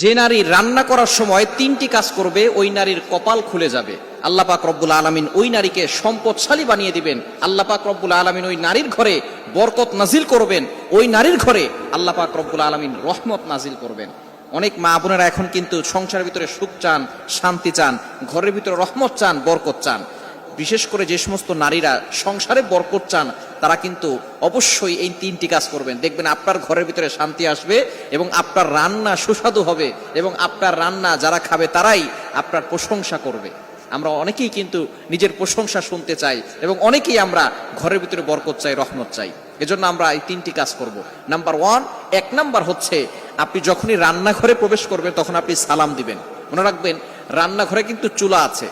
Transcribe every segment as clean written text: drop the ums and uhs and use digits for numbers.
যে নারী রান্না করার সময় তিনটি কাজ করবে ওই নারীর কপাল খুলে যাবে। আল্লাহ পাক রব্বুল আলামিন ওই নারীকে সম্পদশালী বানিয়ে দিবেন। আল্লাহ পাক রব্বুল আলামিন ওই নারীর ঘরে বরকত নাজিল করবেন। ওই নারীর ঘরে আল্লাহ পাক রব্বুল আলামিন রহমত নাজিল করবেন। অনেক মা বোনেরা এখন কিন্তু সংসারের ভিতরে সুখ চান, শান্তি চান, ঘরের ভিতরে রহমত চান, বরকত চান। বিশেষ করে যে সমস্ত নারীরা সংসারে বরকত চান তারা কিন্তু অবশ্যই এই তিনটি কাজ করবেন। দেখবেন আপনার ঘরের ভিতরে শান্তি আসবে এবং আপনার রান্না সুস্বাদু হবে এবং আপনার রান্না যারা খাবে তারাই আপনার প্রশংসা করবে। আমরা অনেকেই কিন্তু নিজের প্রশংসা শুনতে চাই এবং অনেকেই আমরা ঘরের ভিতরে বরকত চাই, রহমত চাই। এজন্য আমরা এই তিনটি কাজ করব। নাম্বার ওয়ান, এক নাম্বার হচ্ছে আপনি যখনই রান্নাঘরে প্রবেশ করবেন তখন আপনি সালাম দিবেন। মনে রাখবেন রান্নাঘরে কিন্তু চুলা আছে।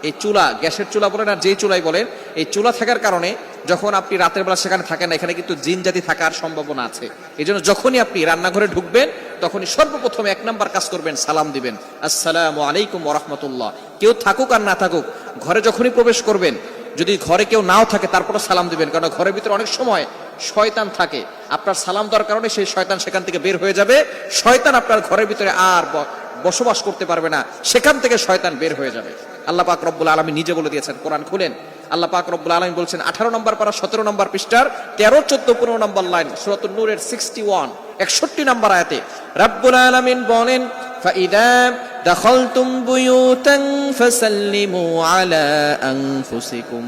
এই চুলা, গ্যাসের চুলা বলেন আর যেই চুলাই বলেন, এই চুলা থাকার কারণে যখন আপনি রাতের বেলা সেখানে থাকেন না, এখানে কিন্তু জিন জাতি থাকার সম্ভাবনা আছে। এই জন্য যখনই আপনি রান্নাঘরে ঢুকবেন তখনই সর্বপ্রথম এক নাম্বার কাজ করবেন, সালাম দিবেন, আসসালামু আলাইকুম ওয়া রাহমাতুল্লাহ। কেউ থাকুক আর না থাকুক, ঘরে যখনই প্রবেশ করবেন, যদি ঘরে কেউ নাও থাকে তারপরে সালাম দিবেন, কারণ ঘরের ভিতরে অনেক সময় শয়তান থাকে। আপনার সালাম দেওয়ার কারণে সেই শয়তান সেখান থেকে বের হয়ে যাবে। শয়তান আপনার ঘরের ভিতরে আর বসবাস করতে পারবে না, সেখান থেকে শয়তান বের হয়ে যাবে। আল্লাহ পাক রব্বুল আলামিন নিজে বলে দিয়েছেন, কোরআন খুলেন, আল্লাহ পাক রব্বুল আলামিন বলছেন 18 নম্বর পারা 17 নম্বর পৃষ্ঠার 13, 14, 15 নম্বর লাইন, সূরাতুন নূরের 61 61 নম্বর আয়াতে রব্বুল আলামিন বলেন, ফাইদা দাখালতুম বুয়ুতান ফাসাল্লিমু আলা আনফুসিকুম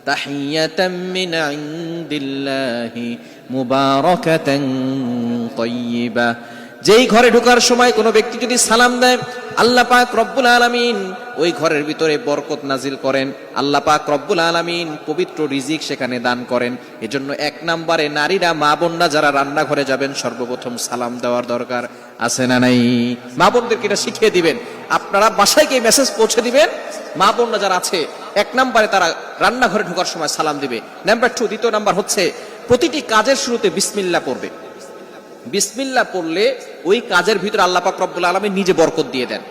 তাহিয়াতাম মিন ইনদিল্লাহি মুবারাকাতান তাইয়্যিবা। যেই ঘরে ঢোকার সময় কোনো ব্যক্তি যদি সালাম দেয়, আল্লাহ পাক রব্বুল আলামিন ওই ঘরের ভিতরে বরকত নাজিল করেন। আল্লাহ পাক রব্বুল আলামিন পবিত্র রিজিক সেখানে দান করেন। এজন্য এক নম্বরে নারীরা, মা বোনরা যারা রান্নাঘরে যাবেন সর্বপ্রথম সালাম দেওয়ার দরকার আছে না নাই? মা বোনদেরকে এটা শিখিয়ে দিবেন। আপনারা বাসায় গিয়ে মেসেজ পৌঁছে দিবেন, মা বোনরা যারা আছে এক নম্বরে তারা রান্নাঘরে ঢোকার সময় সালাম দিবে। নাম্বার 2, দ্বিতীয় নাম্বার হচ্ছে প্রতিটি কাজের শুরুতে বিসমিল্লাহ পড়বে। বিসমিল্লাহ পড়লে ওই কাজের ভিতরে আল্লাহ পাক রব্বুল আলামিন নিজে বরকত দিয়ে দেন।